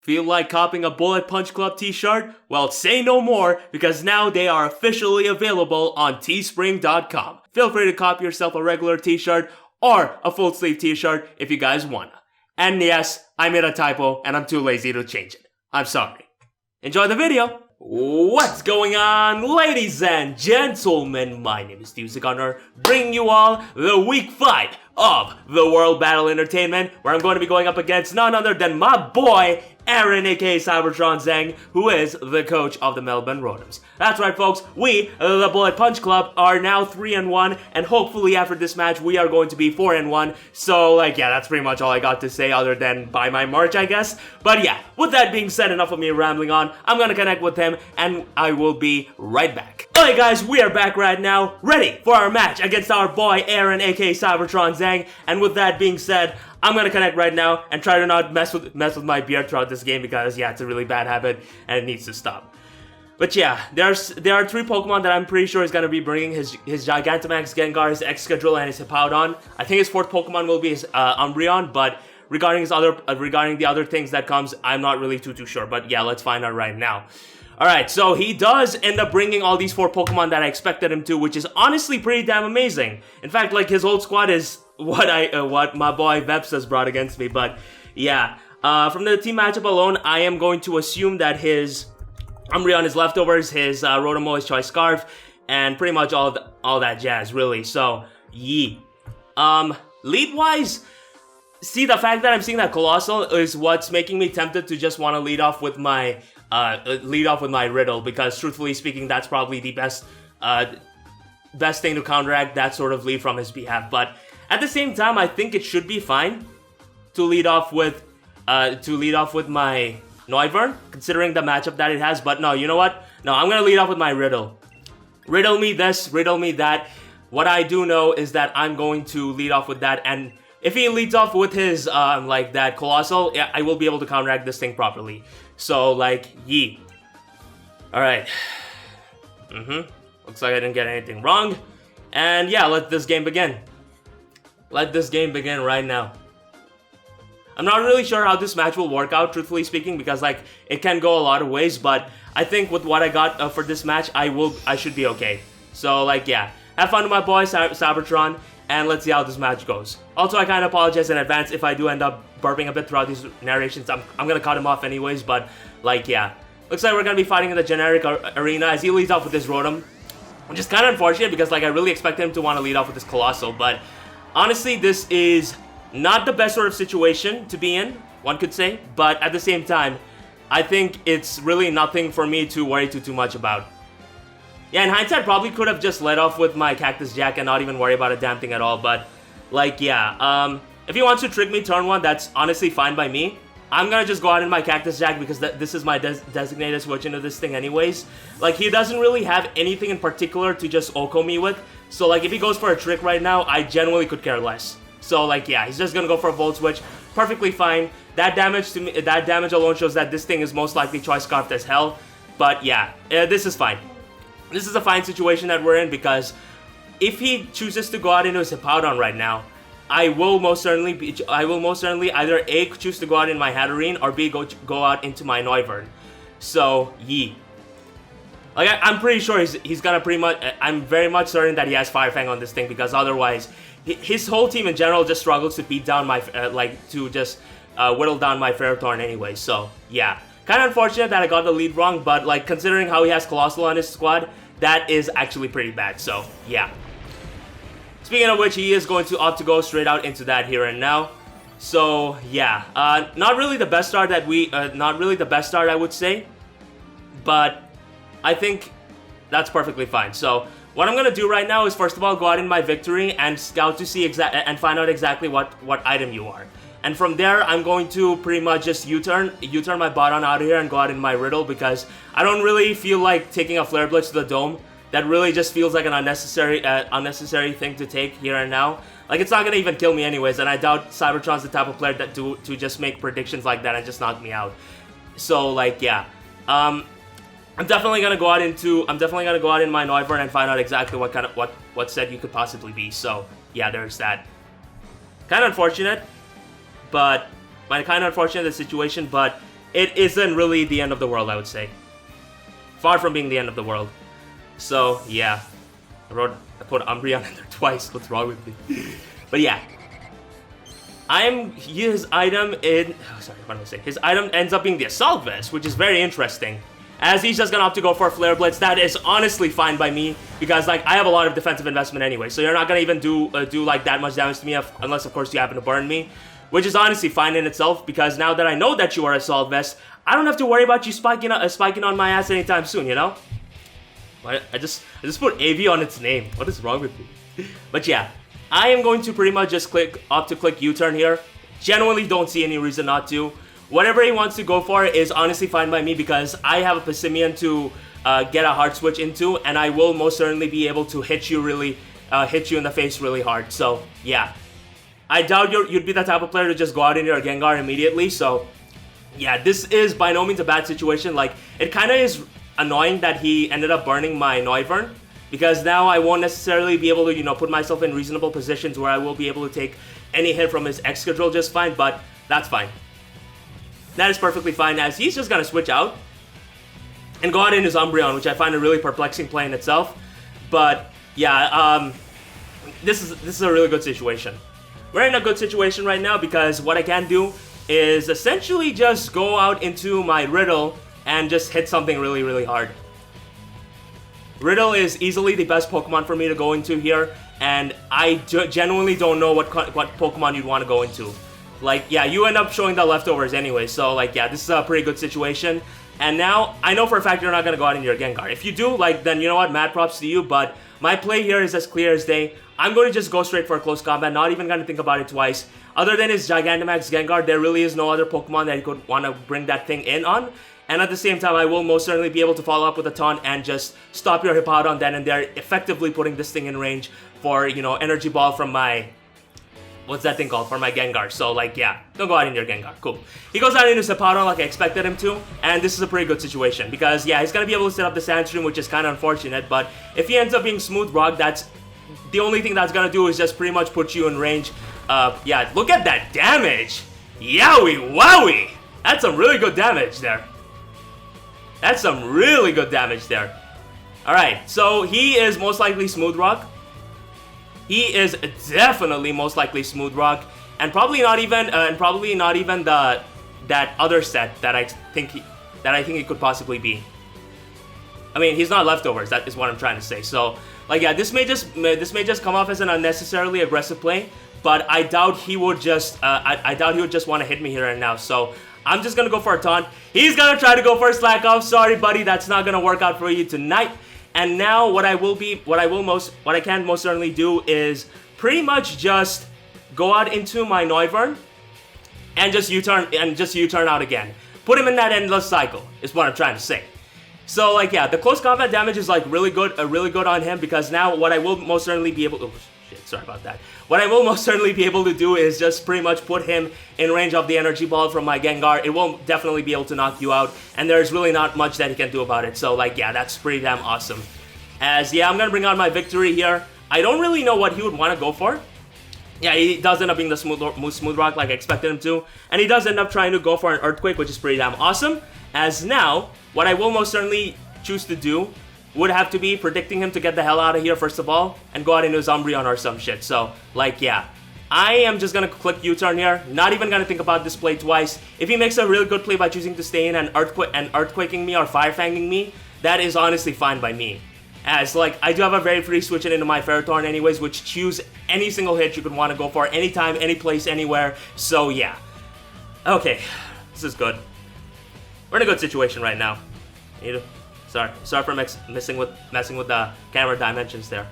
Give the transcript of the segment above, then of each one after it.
Feel like copying a Bullet Punch Club t-shirt? Well, say no more, because now they are officially available on teespring.com. Feel free to copy yourself a regular t-shirt or a full sleeve t-shirt if you guys wanna. And yes, I made a typo and I'm too lazy to change it. I'm sorry. Enjoy the video! What's going on, ladies and gentlemen? My name is Timeskip, bringing you all the week 5 of the World Battle Entertainment, where I'm going to be going up against none other than my boy, Aaron aka Cybertron Zhang, who is the coach of the Melbourne Rotoms. That's right, folks, we, the Bullet Punch Club, are now 3-1, and hopefully after this match we are going to be 4-1, so yeah, that's pretty much all I got to say other than buy my merch, I guess. But yeah, with that being said, enough of me rambling on, I'm gonna connect with him, and I will be right back. Alright guys, we are back right now, ready for our match against our boy Aaron aka Cybertron Zhang, and with that being said, I'm gonna connect right now and try to not mess with my beard throughout this game because yeah, it's a really bad habit and it needs to stop. But yeah, there are 3 Pokemon that I'm pretty sure is gonna be bringing his Gigantamax, Gengar, his Excadrill, and his Hippowdon. I think his 4th Pokemon will be his Umbreon, but regarding the other things that comes, I'm not really too sure. But yeah, let's find out right now. Alright, so he does end up bringing all these 4 Pokemon that I expected him to, which is honestly pretty damn amazing. In fact, like, his whole squad is what my boy Veps has brought against me, but yeah. From the team matchup alone, I am going to assume that his Umbreon is leftovers, his Rotomo is Choice Scarf, and pretty much all that jazz, really. So, yee. Lead-wise, see, the fact that I'm seeing that Colossal is what's making me tempted to just want to lead off with my Riddle, because truthfully speaking, that's probably the best thing to counteract that sort of lead from his behalf. But at the same time, I think it should be fine to lead off with my Noivern, considering the matchup that it has. But no, you know what? No, I'm gonna lead off with my Riddle. Riddle me this, riddle me that. What I do know is that I'm going to lead off with that, and if he leads off with his like that Colossal, yeah, I will be able to counteract this thing properly. So yee. All right. Looks like I didn't get anything wrong, and yeah, let this game begin. Let this game begin right now. I'm not really sure how this match will work out, truthfully speaking, because it can go a lot of ways, but I think with what I got for this match, I should be okay. So yeah, have fun with my boy Cybertron, and let's see how this match goes. Also, I kind of apologize in advance if I do end up burping a bit throughout these narrations. I'm gonna cut him off anyways, but yeah. Looks like we're gonna be fighting in the generic arena as he leads off with this Rotom, which is kind of unfortunate because I really expected him to want to lead off with this Colossal, but honestly, this is not the best sort of situation to be in, one could say, but at the same time, I think it's really nothing for me to worry too much about. Yeah, in hindsight, probably could have just led off with my Cactus Jack and not even worry about a damn thing at all, but yeah, if he wants to trick me turn 1, that's honestly fine by me. I'm gonna just go out in my Cactus Jack because this is my designated switch into this thing anyways. He doesn't really have anything in particular to just Oko me with, so if he goes for a trick right now, I genuinely could care less. So yeah, he's just gonna go for a Volt Switch, perfectly fine. That damage alone shows that this thing is most likely Choice Scarfed as hell, but yeah, this is fine. This is a fine situation that we're in because if he chooses to go out into his Hippowdon right now, I will most certainly either A, choose to go out in my Hatterene, or B, go out into my Noivern. So, yee. I'm pretty sure he's gonna I'm very much certain that he has Fire Fang on this thing, because otherwise, his whole team in general just struggles to beat down my, whittle down my Ferrothorn anyway, so, yeah. Kinda unfortunate that I got the lead wrong, but considering how he has Colossal on his squad, that is actually pretty bad, so, yeah. Speaking of which, he is going to opt to go straight out into that here and now. So yeah, not really the best start I would say, but I think that's perfectly fine. So what I'm gonna do right now is first of all go out in my Victory and scout to see and find out exactly what item you are. And from there, I'm going to pretty much just U-turn my Boton out of here and go out in my Riddle because I don't really feel like taking a Flare Blitz to the Dome. That really just feels like an unnecessary thing to take here and now. It's not gonna even kill me anyways, and I doubt Cybertron's the type of player that to just make predictions like that and just knock me out. So yeah, I'm definitely gonna go out in my Noivern and find out exactly what set you could possibly be. So yeah, there's that. Kind of unfortunate, but the situation. But it isn't really the end of the world, I would say. Far from being the end of the world. So, yeah. I put Umbreon in there twice. What's wrong with me? But yeah. His item in... Oh, sorry, what did I say? His item ends up being the Assault Vest, which is very interesting. As he's just gonna opt to go for a Flare Blitz. That is honestly fine by me. Because, like, I have a lot of defensive investment anyway. So you're not gonna even do like, that much damage to me. Unless, of course, you happen to burn me. Which is honestly fine in itself. Because now that I know that you are Assault Vest, I don't have to worry about you spiking on my ass anytime soon, you know? I just put AV on its name. What is wrong with me? But yeah, I am going to pretty much just opt to click U-turn here. Genuinely don't see any reason not to. Whatever he wants to go for is honestly fine by me because I have a Pessimian to get a hard switch into, and I will most certainly be able to hit you in the face really hard. So yeah, I doubt you'd be the type of player to just go out in your Gengar immediately. So yeah, this is by no means a bad situation. Like, it kind of is annoying that he ended up burning my Noivern, because now I won't necessarily be able to, you know, put myself in reasonable positions where I will be able to take any hit from his Excadrill just fine, but that's fine. That is perfectly fine, as he's just gonna switch out and go out in his Umbreon, which I find a really perplexing play in itself. But yeah, this is a really good situation. We're in a good situation right now because what I can do is essentially just go out into my Riddle and just hit something really, really hard. Riddle is easily the best Pokemon for me to go into here, and I genuinely don't know what Pokemon you'd want to go into. Like, yeah, you end up showing the leftovers anyway, so like, yeah, this is a pretty good situation. And now, I know for a fact you're not going to go out in your Gengar. If you do, like, then you know what, mad props to you, but my play here is as clear as day. I'm going to just go straight for a close combat, not even going to think about it twice. Other than his Gigantamax Gengar, there really is no other Pokemon that you could want to bring that thing in on. And at the same time, I will most certainly be able to follow up with a taunt and just stop your Hippowdon then and there, effectively putting this thing in range for, you know, Energy Ball from my... What's that thing called? For my Gengar. So, like, yeah, don't go out in your Gengar. Cool. He goes out into Hippowdon like I expected him to, and this is a pretty good situation because, yeah, he's going to be able to set up the Sandstream, which is kind of unfortunate, but if he ends up being Smooth Rock, that's... The only thing that's going to do is just pretty much put you in range. Yeah, look at that damage! Yowie wowie! That's some really good damage there. That's some really good damage there. Alright, so he is most likely Smooth Rock. He is definitely most likely Smooth Rock, and probably not even that other set that I think he could possibly be. I mean, he's not leftovers. That is what I'm trying to say. So, like, yeah, this may just come off as an unnecessarily aggressive play, but I doubt he would just I doubt he would just want to hit me here and now. So I'm just gonna go for a taunt. He's gonna try to go for a slack off. Sorry, buddy, that's not gonna work out for you tonight. And now what I can most certainly do is pretty much just go out into my Noivern and just U-turn out again. Put him in that endless cycle is what I'm trying to say. So, like, yeah, the close combat damage is like really good on him, because now what I will most certainly be able to... Oh, shit, sorry about that. What I will most certainly be able to do is just pretty much put him in range of the Energy Ball from my Gengar. It won't definitely be able to knock you out, and there's really not much that he can do about it. So, like, yeah, that's pretty damn awesome. As, yeah, I'm gonna bring out my victory here. I don't really know what he would want to go for. Yeah, he does end up being the Smooth Rock like I expected him to, and he does end up trying to go for an Earthquake, which is pretty damn awesome. As now, what I will most certainly choose to do would have to be predicting him to get the hell out of here first of all, and go out into his Umbreon or some shit. So, like, yeah, I am just gonna click U-turn here, not even gonna think about this play twice. If he makes a really good play by choosing to stay in and Earthquaking me or Fire Fanging me, that is honestly fine by me. As, like, I do have a very free switch into my Ferrothorn anyways, which choose any single hit you could want to go for, anytime, any place, anywhere. So, yeah. Okay, this is good. We're in a good situation right now. Sorry for messing with the camera dimensions there.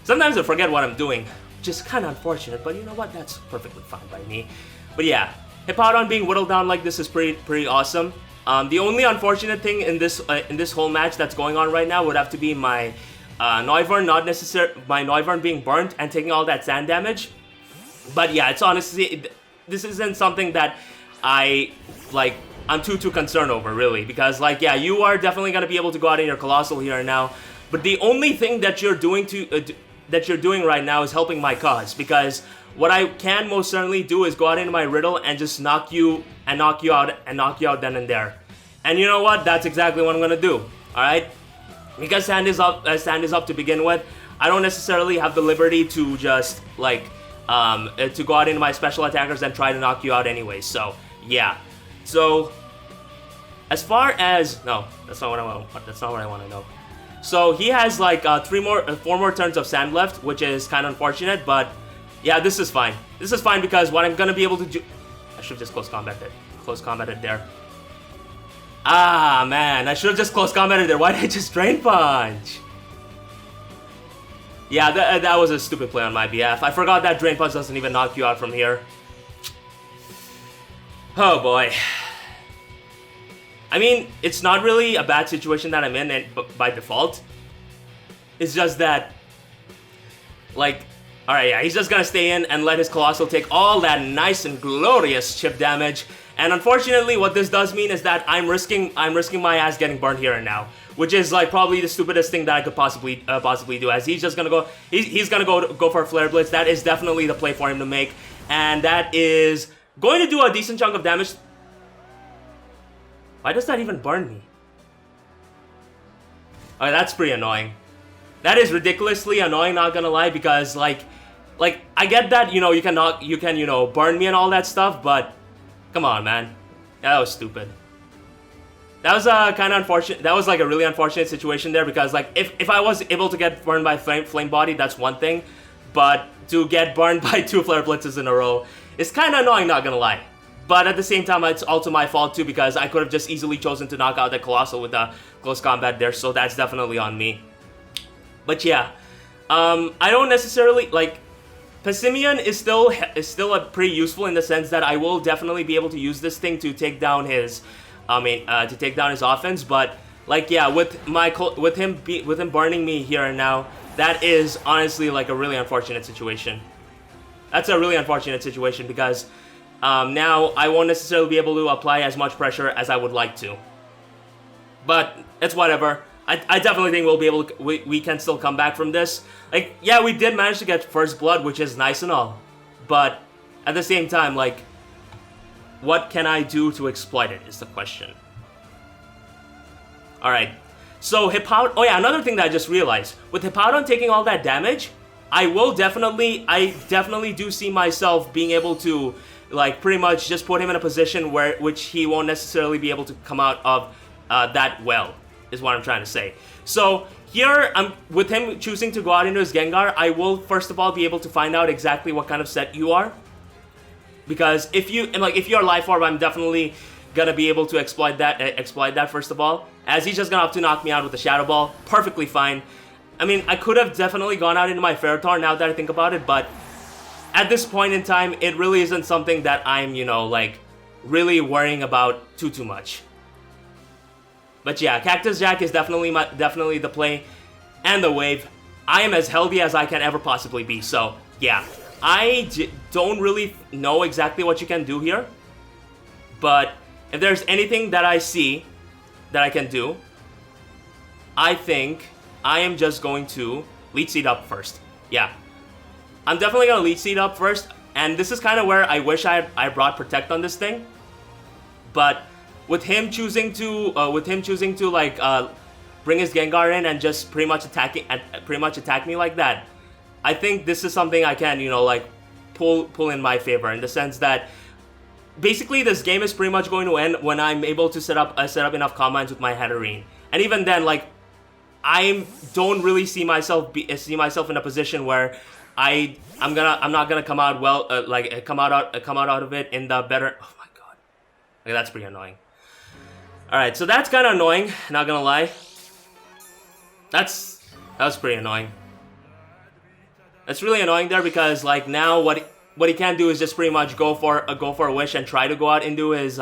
Sometimes I forget what I'm doing, which is kind of unfortunate, but you know what? That's perfectly fine by me. But yeah, Hippowdon being whittled down like this is pretty awesome. The only unfortunate thing in this whole match that's going on right now would have to be my Noivern being burnt and taking all that sand damage. But yeah, it's honestly, this isn't something that I'm too concerned over, really, because, like, yeah, you are definitely gonna be able to go out in your Colossal here and now, but the only thing that you're doing to that you're doing right now is helping my cause, because what I can most certainly do is go out into my riddle and just knock you out then and there. And you know what? That's exactly what I'm gonna do. All right, because stand is up to begin with. I don't necessarily have the liberty to just like to go out into my special attackers and try to knock you out anyway. So yeah. So as far as no, that's not what I want. That's not what I want to know. So he has like 4 more turns of sand left, which is kind of unfortunate, but yeah, this is fine. This is fine because what I'm gonna be able to do. I should have just close combated there. Ah man, I should have just close combated there. Why did I just drain punch? Yeah, that was a stupid play on my behalf. I forgot that Drain Punch doesn't even knock you out from here. Oh boy. I mean, it's not really a bad situation that I'm in by default. It's just that, like, alright, yeah, he's just gonna stay in and let his Colossal take all that nice and glorious chip damage. And unfortunately, what this does mean is that I'm risking my ass getting burned here and now, which is like probably the stupidest thing that I could possibly do. As he's just gonna go, he's gonna go for a Flare Blitz. That is definitely the play for him to make, and that is going to do a decent chunk of damage. Why does that even burn me? Okay, that's pretty annoying. That is ridiculously annoying, not gonna lie, because like I get that, you know, you can burn me and all that stuff, but come on, man. Yeah, that was stupid. That was kind of unfortunate. That was like a really unfortunate situation there, because like if I was able to get burned by Flame Body, that's one thing, but to get burned by 2 Flare Blitzes in a row is kind of annoying, not gonna lie. But at the same time, it's also my fault too, because I could have just easily chosen to knock out the Colossal with the close combat there, so that's definitely on me. But yeah, I don't necessarily like. Passimian is still pretty useful in the sense that I will definitely be able to use this thing to take down his, his offense. But like, yeah, with him burning me here and now, that is honestly like a really unfortunate situation. That's a really unfortunate situation because now I won't necessarily be able to apply as much pressure as I would like to. But it's whatever. I definitely think we'll be able to, we can still come back from this. Like, yeah, we did manage to get first blood, which is nice and all. But at the same time, like, what can I do to exploit it is the question. Alright, so Hippowdon, oh yeah, another thing that I just realized. With Hippowdon taking all that damage, I definitely do see myself being able to, like, pretty much just put him in a position which he won't necessarily be able to come out of that well, is what I'm trying to say. So here, with him choosing to go out into his Gengar, I will first of all be able to find out exactly what kind of set you are. Because if you're Life Orb, I'm definitely gonna be able to exploit that first of all. As he's just gonna have to knock me out with the Shadow Ball, perfectly fine. I mean, I could have definitely gone out into my Ferrothorn now that I think about it, but at this point in time, it really isn't something that I'm, you know, like, really worrying about too much. But yeah, Cactus Jack is definitely the play and the wave. I am as healthy as I can ever possibly be, so yeah. I don't really know exactly what you can do here, but if there's anything that I see that I can do, I think I am just going to Leech Seed up first. Yeah, I'm definitely going to Leech Seed up first, and this is kind of where I wish I brought Protect on this thing, but with him choosing to like bring his Gengar in and just pretty much attack me like that, I think this is something I can, you know, like pull in my favor, in the sense that basically this game is pretty much going to end when I'm able to set up enough combines with my Hatterene, and even then, like, I don't really see myself in a position where I'm not gonna come out well, come out of it in the better. Oh my god, like, that's pretty annoying. All right, so that's kind of annoying, not gonna lie. That was pretty annoying. That's really annoying there, because like now what he can do is just pretty much go for a wish and try to go out into his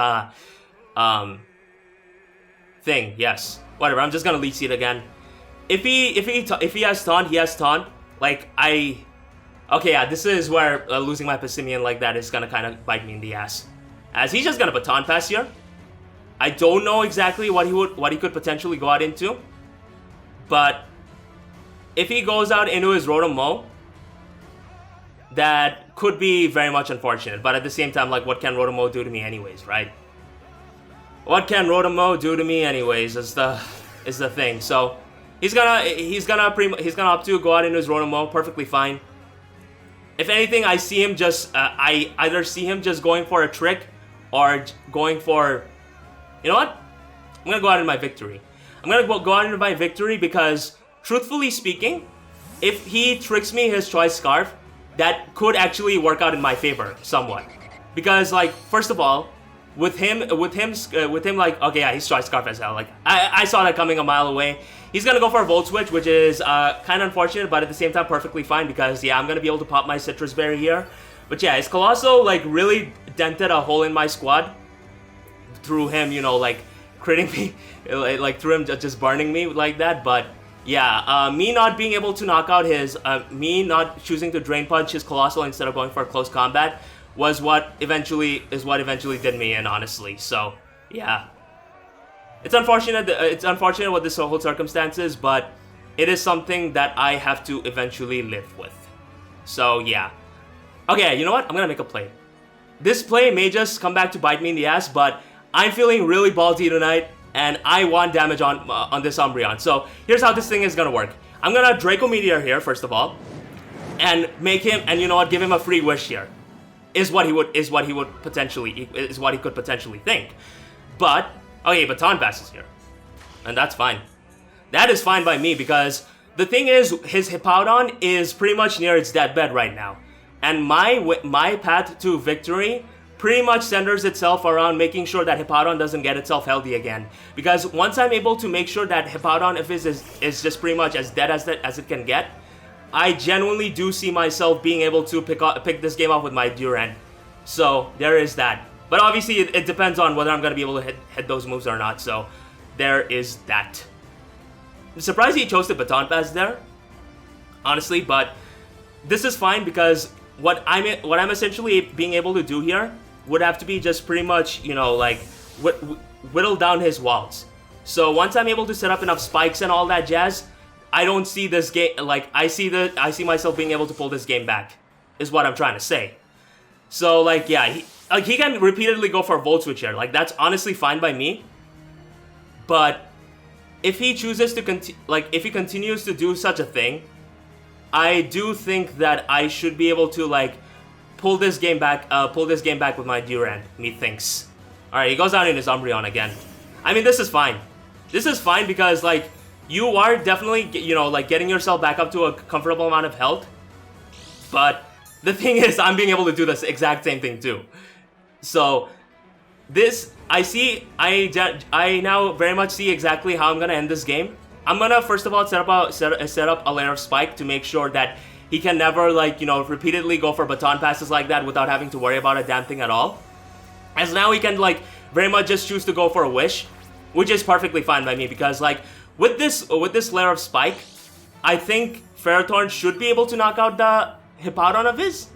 thing. Yes, whatever. I'm just gonna Leech Seed again. If he has taunt, he has taunt. Like okay, yeah, this is where losing my Passimian like that is gonna kind of bite me in the ass, as he's just gonna Baton Pass here. I don't know exactly what he could potentially go out into, but if he goes out into his Rotom Mo, that could be very much unfortunate. But at the same time, like, what can Rotom Mo do to me anyways, right? What can Rotom Mo do to me anyways is the thing. So he's gonna opt to go out into his Rotom Mo, perfectly fine. If anything, I see him just I either see him just going for a trick or going for, you know what? I'm gonna go out in my victory. I'm gonna go out into my victory because, truthfully speaking, if he tricks me his Choice Scarf, that could actually work out in my favor somewhat. Because, like, first of all, with him, like, okay, yeah, he's Choice Scarf as hell. Like, I saw that coming a mile away. He's gonna go for a Volt Switch, which is kind of unfortunate, but at the same time perfectly fine because, yeah, I'm gonna be able to pop my Citrus Berry here. But yeah, his Colossal, like, really dented a hole in my squad through him, you know, like, critting me, like, through him just burning me like that. But yeah, me not being able to knock out his, me not choosing to Drain Punch his Colossal instead of going for a close combat was what eventually did me in, honestly. So yeah, it's unfortunate. It's unfortunate what this whole circumstance is, but it is something that I have to eventually live with. So yeah, okay. You know what? I'm gonna make a play. This play may just come back to bite me in the ass, but I'm feeling really ballsy tonight, and I want damage on this Umbreon. So here's how this thing is gonna work. I'm gonna Draco Meteor here first of all, and make him, and you know what? Give him a free wish here. Is what he could potentially think. But okay, Baton Pass is here, and that's fine. That is fine by me because the thing is, his Hippowdon is pretty much near its deathbed right now, and my path to victory pretty much centers itself around making sure that Hippowdon doesn't get itself healthy again. Because once I'm able to make sure that Hippowdon is just pretty much as dead as it can get, I genuinely do see myself being able to pick this game up with my Durant. So there is that. But obviously it depends on whether I'm going to be able to hit those moves or not. So there is that. I'm surprised he chose the Baton Pass there, honestly. But this is fine because what I'm essentially being able to do here would have to be just pretty much, you know, like whittle down his walls. So once I'm able to set up enough spikes and all that jazz, I don't see this game, like, I see myself being able to pull this game back, is what I'm trying to say. So, like, yeah, he can repeatedly go for a Volt Switch here. Like, that's honestly fine by me. But if he chooses to if he continues to do such a thing, I do think that I should be able to, like, pull this game back with my Durant, methinks. Alright, he goes out in his Umbreon again. I mean, this is fine. This is fine because, like, you are definitely, you know, like, getting yourself back up to a comfortable amount of health. But the thing is, I'm being able to do this exact same thing too. So this, I now very much see exactly how I'm gonna end this game. I'm gonna first of all set up a layer of Spike to make sure that he can never, like, you know, repeatedly go for Baton Passes like that without having to worry about a damn thing at all. As now he can, like, very much just choose to go for a Wish, which is perfectly fine by me because, like, with this layer of Spike, I think Ferrothorn should be able to knock out the Hippowdon of his.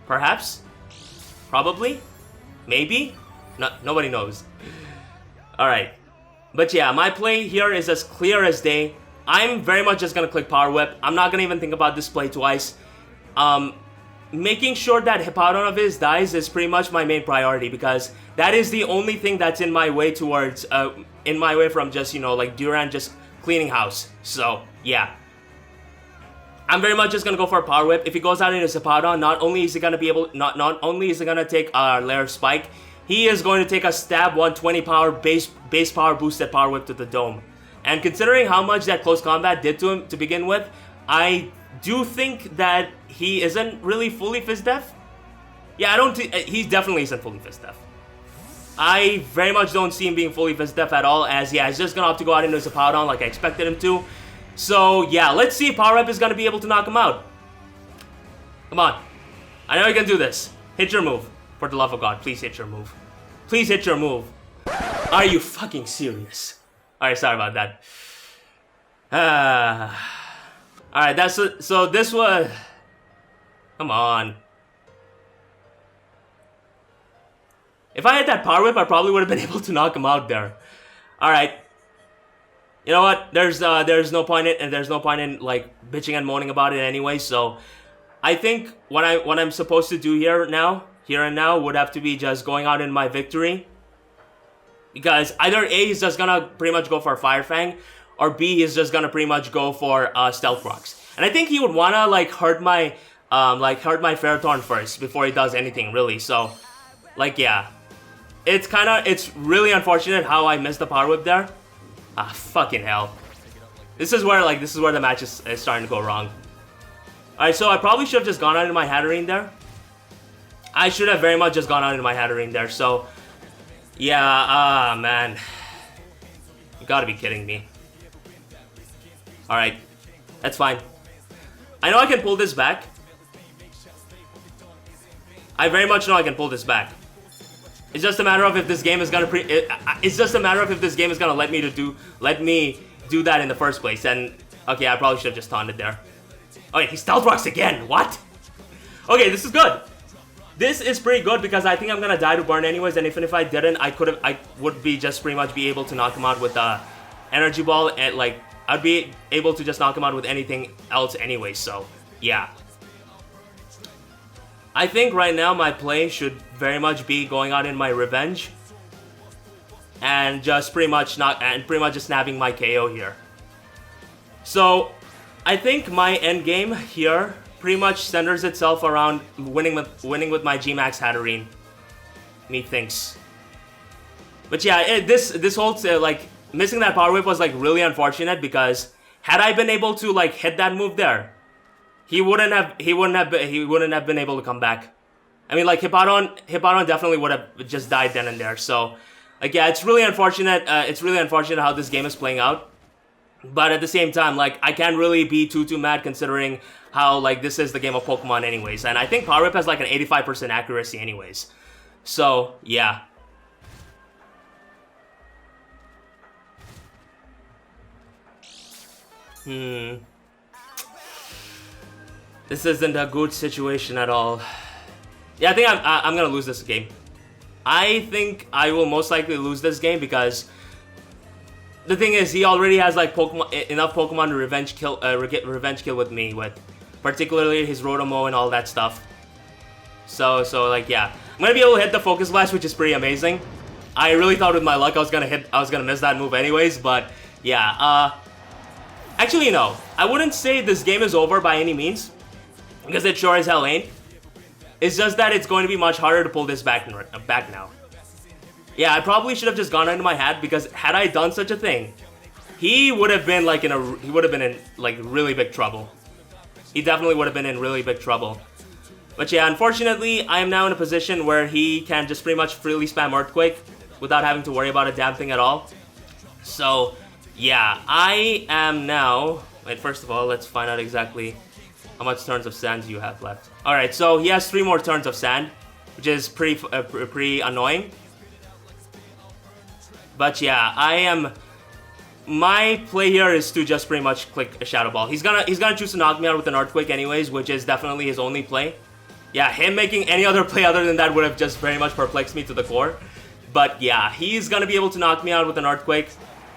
Perhaps. Probably. Maybe. Nobody knows. Alright. But yeah, my play here is as clear as day. I'm very much just going to click Power Whip. I'm not going to even think about this play twice. Making sure that Hippowdon of his dies is pretty much my main priority because that is the only thing that's in my way towards, in my way from just, you know, like, Durant just cleaning house. So, yeah. I'm very much just going to go for a Power Whip. If he goes out in his Hippowdon, not only is he going to be able, not only is he going to take a layer of Spike, he is going to take a stab 120 power base power boosted Power Whip to the dome. And considering how much that close combat did to him to begin with, I do think that he isn't really fully Fizz Def. Yeah, he definitely isn't fully Fizz Def. I very much don't see him being fully Fizz Def at all, as yeah, he's just gonna have to go out into his Hippowdon like I expected him to. So yeah, let's see if Power Up is gonna be able to knock him out. Come on. I know you can do this. Hit your move. For the love of God, please hit your move. Please hit your move. Are you fucking serious? Alright, sorry about that. Alright, so this was... Come on. If I had that Power Whip, I probably would have been able to knock him out there. Alright. You know what? There's no point in like bitching and moaning about it anyway. So I think what I'm supposed to do here and now would have to be just going out in my victory. Because either A, he's just gonna pretty much go for Fire Fang, or B, he's just gonna pretty much go for Stealth Rocks. And I think he would wanna like hurt my Ferrothorn first before he does anything really. So like yeah, it's really unfortunate how I missed the Power Whip there. Ah, fucking hell. This is where the match is starting to go wrong. Alright, so I probably should have just gone out in my Shattering there. I should have very much just gone out in my Shattering there. So yeah, man. You gotta be kidding me. Alright. That's fine. I know I can pull this back. I very much know I can pull this back. It's just a matter of if this game is gonna it's just a matter of if this game is gonna let me do that in the first place. And okay, I probably should have just taunted there. Oh wait, he Stealth Rocks again. What? Okay, this is good. This is pretty good because I think I'm gonna die to burn anyways, and even if I didn't, I would be just pretty much be able to knock him out with Energy Ball, and like I'd be able to just knock him out with anything else anyway. So yeah, I think right now my play should very much be going out in my revenge and just pretty much just snapping my KO here. So I think my end game here pretty much centers itself around winning with my G-Max Shattering, methinks. But yeah, this whole like missing that Power Whip was like really unfortunate because had I been able to like hit that move there, he wouldn't have been able to come back. I mean, like Hippowdon definitely would have just died then and there. So like yeah, it's really unfortunate. It's really unfortunate how this game is playing out. But at the same time, like I can't really be too mad considering how like this is the game of Pokemon anyways, and I think Power Whip has like an 85% accuracy anyways. So yeah. This isn't a good situation at all. Yeah, I think I'm gonna lose this game. I think I will most likely lose this game because the thing is, he already has like enough Pokemon to revenge kill with me, with particularly his Rotomo and all that stuff. So like yeah, I'm gonna be able to hit the Focus Blast, which is pretty amazing. I really thought with my luck I was gonna miss that move anyways, but yeah. Actually no, I wouldn't say this game is over by any means, because it sure as hell ain't. It's just that it's going to be much harder to pull this back now. Yeah, I probably should have just gone into my hat, because had I done such a thing, he would have been like in like really big trouble. He definitely would have been in really big trouble. But yeah, unfortunately, I am now in a position where he can just pretty much freely spam Earthquake without having to worry about a damn thing at all. So yeah, I am now... Wait, first of all, let's find out exactly how much turns of sand you have left. Alright, so he has 3 more turns of sand, which is pretty annoying. But yeah, my play here is to just pretty much click a Shadow Ball. He's gonna choose to knock me out with an Earthquake anyways, which is definitely his only play. Yeah, him making any other play other than that would have just very much perplexed me to the core. But yeah, he's gonna be able to knock me out with an Earthquake.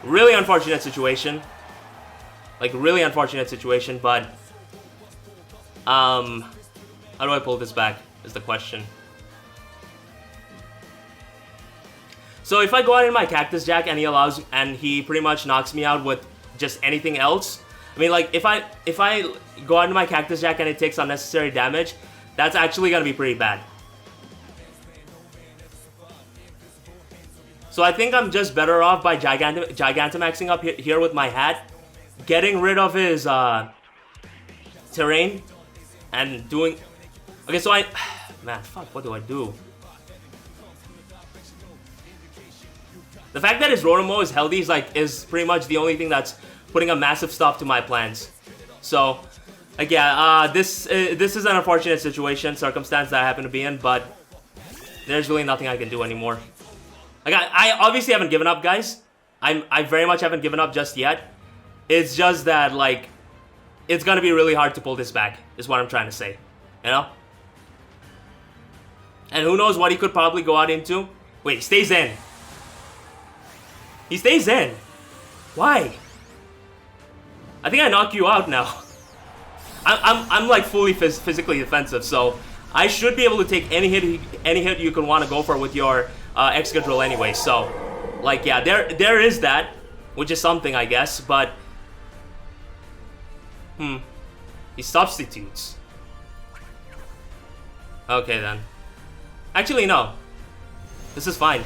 Really unfortunate situation. Like, really unfortunate situation, but... how do I pull this back, is the question. So if I go out in my Cactus Jack and he pretty much knocks me out with just anything else, I mean, like, if I go out in my Cactus Jack and it takes unnecessary damage, that's actually gonna be pretty bad. So I think I'm just better off by Gigantamaxing up here with my hat, getting rid of his terrain, and doing... Okay, so man, fuck, what do I do? The fact that his Rotomo is healthy is pretty much the only thing that's putting a massive stop to my plans. So, like, yeah, this is an unfortunate circumstance that I happen to be in, but there's really nothing I can do anymore. Like, I obviously haven't given up, guys. I very much haven't given up just yet. It's just that, like, it's gonna be really hard to pull this back, is what I'm trying to say. You know? And who knows what he could probably go out into. Wait, he stays in. He stays in. Why? I think I knock you out now. I'm like fully physically defensive, so I should be able to take any hit you can want to go for with your Excadrill anyway. So, like, yeah, there is that, which is something, I guess. But he substitutes. Okay then. Actually, no. This is fine.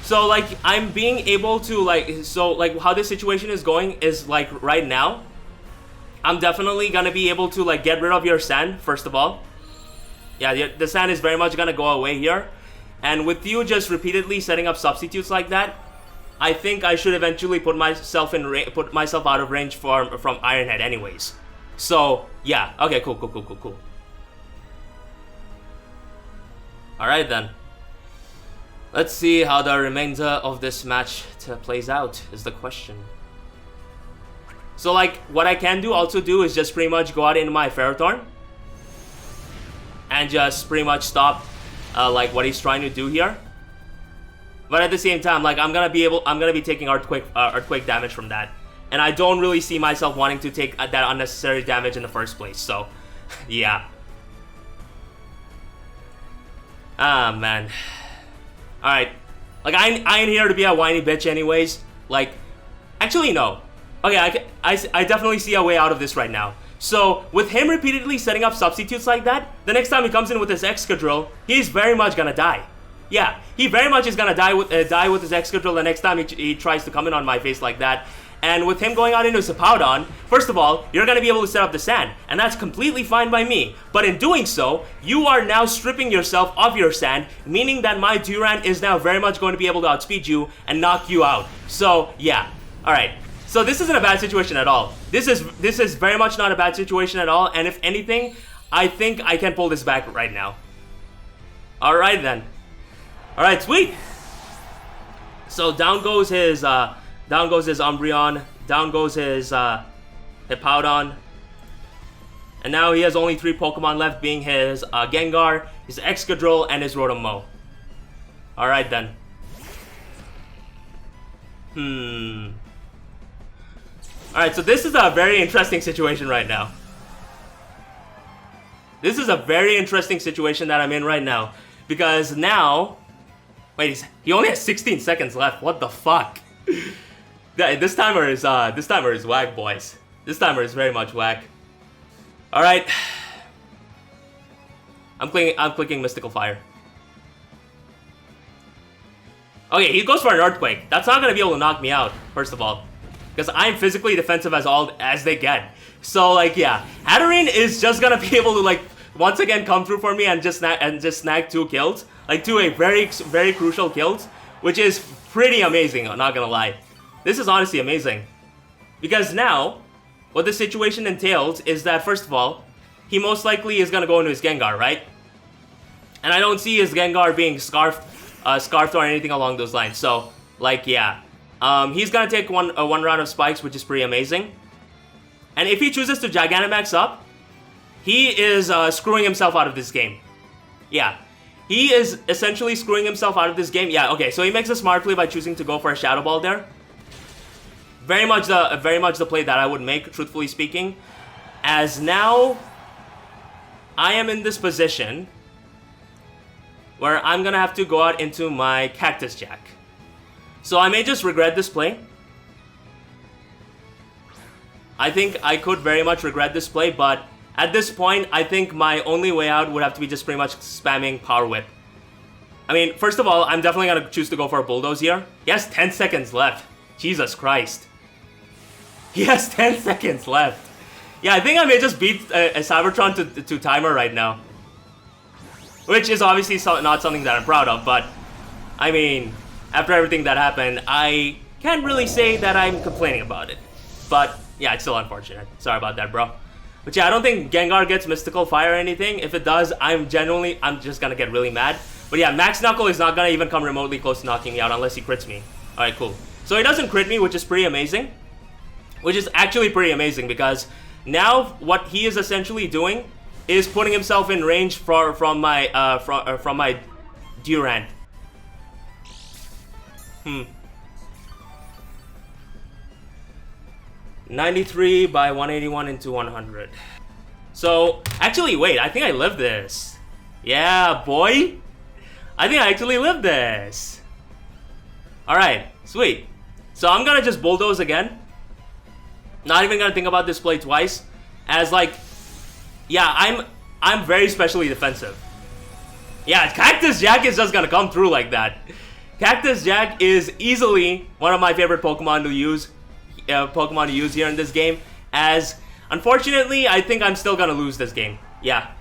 So, like, I'm being able to, like, so, like, how this situation is going is, like, right now, I'm definitely gonna be able to, like, get rid of your sand, first of all. Yeah, the sand is very much gonna go away here. And with you just repeatedly setting up substitutes like that, I think I should eventually put myself out of range from Iron Head anyways. So, yeah. Okay, cool. Alright then. Let's see how the remainder of this match plays out, is the question. So, like, what I can also do is just pretty much go out into my Ferrothorn. And just pretty much stop, like, what he's trying to do here. But at the same time, like, I'm gonna be taking Earthquake damage from that. And I don't really see myself wanting to take that unnecessary damage in the first place, so, yeah. Ah, man. Alright. Like, I ain't here to be a whiny bitch anyways. Like, actually, no. Okay, I definitely see a way out of this right now. So, with him repeatedly setting up substitutes like that, the next time he comes in with his Excadrill, he's very much gonna die. Yeah, he very much is gonna die with his Excadrill the next time he tries to come in on my face like that. And with him going out into Hippowdon, first of all, you're gonna be able to set up the sand, and that's completely fine by me. But in doing so, you are now stripping yourself of your sand, meaning that my Durant is now very much going to be able to outspeed you and knock you out. So, yeah. Alright. So this isn't a bad situation at all. This is very much not a bad situation at all, and if anything, I think I can pull this back right now. Alright then. Alright, sweet! So down goes his Umbreon, down goes his Hippowdon. And now he has only 3 Pokemon left, being his Gengar, his Excadrill, and his Rotom-Mow. Alright then. Alright, so this is a very interesting situation right now. This is a very interesting situation that I'm in right now. Because now... Wait, he only has 16 seconds left. What the fuck? This timer is whack, boys. This timer is very much whack. Alright. I'm clicking Mystical Fire. Okay, he goes for an Earthquake. That's not gonna be able to knock me out, first of all. Because I'm physically defensive as they get. So, like, yeah. Shattering is just gonna be able to, like, once again come through for me and just snag 2 kills. Like, 2 very, very crucial kills. Which is pretty amazing, I'm not gonna lie. This is honestly amazing. Because now, what the situation entails is that, first of all, he most likely is gonna go into his Gengar, right? And I don't see his Gengar being scarfed or anything along those lines. So, like, yeah. He's gonna take one round of spikes, which is pretty amazing. And if he chooses to Gigantamax up, he is screwing himself out of this game. Yeah. He is essentially screwing himself out of this game. Yeah, okay, so he makes a smart play by choosing to go for a Shadow Ball there. Very much the play that I would make, truthfully speaking. As now, I am in this position where I'm gonna have to go out into my Cactus Jack. So I may just regret this play. I think I could very much regret this play, but at this point, I think my only way out would have to be just pretty much spamming Power Whip. I mean, first of all, I'm definitely gonna choose to go for a Bulldoze here. He has 10 seconds left. Jesus Christ. He has 10 seconds left. Yeah, I think I may just beat a Cybertron to timer right now. Which is obviously not something that I'm proud of, but I mean, after everything that happened, I can't really say that I'm complaining about it. But yeah, it's still unfortunate. Sorry about that, bro. But yeah, I don't think Gengar gets Mystical Fire or anything. If it does, I'm just gonna get really mad. But yeah, Max Knuckle is not gonna even come remotely close to knocking me out unless he crits me. Alright, cool. So he doesn't crit me, which is pretty amazing. Which is actually pretty amazing because now what he is essentially doing is putting himself in range from my Durant. 93 by 181 into 100. So, actually, wait, I think I lived this. Yeah, boy. I think I actually lived this. Alright, sweet. So I'm gonna just bulldoze again. Not even gonna think about this play twice. As like, yeah, I'm very specially defensive. Yeah, Cactus Jack is just gonna come through like that. Cactus Jack is easily one of my favorite Pokemon to use. Here in this game. As, unfortunately, I think I'm still gonna lose this game. Yeah.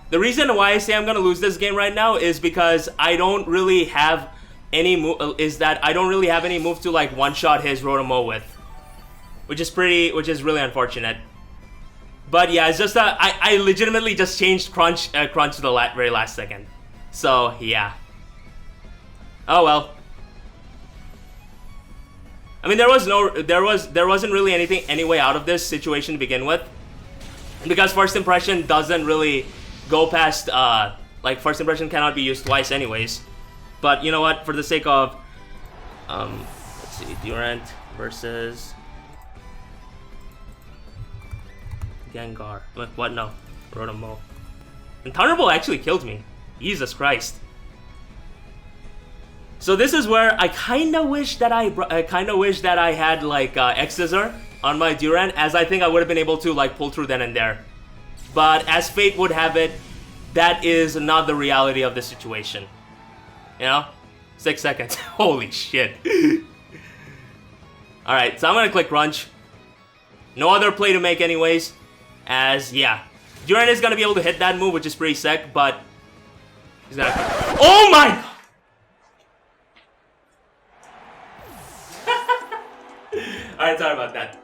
The reason why I say I'm gonna lose this game right now is because I don't really have any move. I don't really have any move to like one-shot his Rotomo with, which is really unfortunate. But yeah, it's just that I legitimately just changed Crunch to the very last second. So yeah. Oh well. I mean, there wasn't really any way out of this situation to begin with, because first impression doesn't really go past like first impression cannot be used twice anyways. But you know what? For the sake of let's see, Durant versus Gengar. What? No, Rotomo. And Thunderbolt actually killed me. Jesus Christ. So this is where I kind of wish that I had like X-Scissor on my Durant, as I think I would have been able to like pull through then and there. But as fate would have it, that is not the reality of the situation. You know? 6 seconds. Holy shit. Alright, so I'm gonna click Crunch. No other play to make anyways. As, yeah. Durant is gonna be able to hit that move, which is pretty sick, but he's gonna... Oh my... Alright, sorry about that.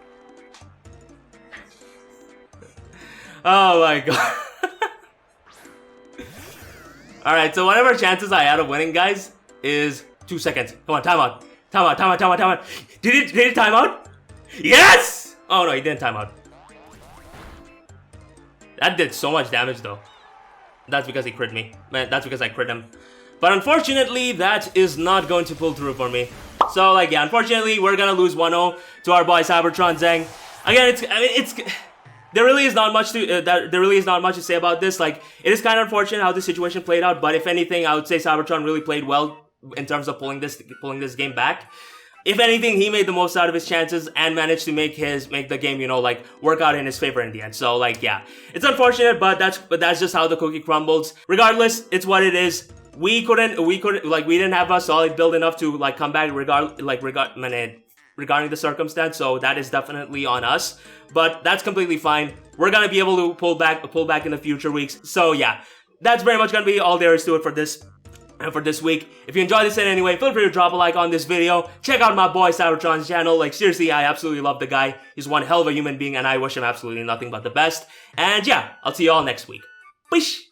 Oh my god. Alright, so whatever chances I had of winning, guys, is 2 seconds. Come on, timeout. Timeout. Did it time out? Yes! Oh no, he didn't time out. That did so much damage though. That's because he crit me. Man, that's because I crit him. But unfortunately, that is not going to pull through for me. So, like, yeah, unfortunately, we're gonna lose 1-0 to our boy Cybertron Zhang. Again, there really is not much to say about this. Like, it is kind of unfortunate how this situation played out. But if anything, I would say Cybertron really played well in terms of pulling this game back. If anything, he made the most out of his chances and managed to make the game, you know, like, work out in his favor in the end. So, like, yeah, it's unfortunate, but that's just how the cookie crumbles. Regardless, it's what it is. We didn't have a solid build enough to like come back regarding the circumstance, so that is definitely on us. But that's completely fine. We're gonna be able to pull back in the future weeks. So yeah, that's very much gonna be all there is to it for this week. If you enjoyed this in any way, feel free to drop a like on this video. Check out my boy Cybertron's channel. Like, seriously, I absolutely love the guy. He's one hell of a human being, and I wish him absolutely nothing but the best. And yeah, I'll see you all next week. Peace.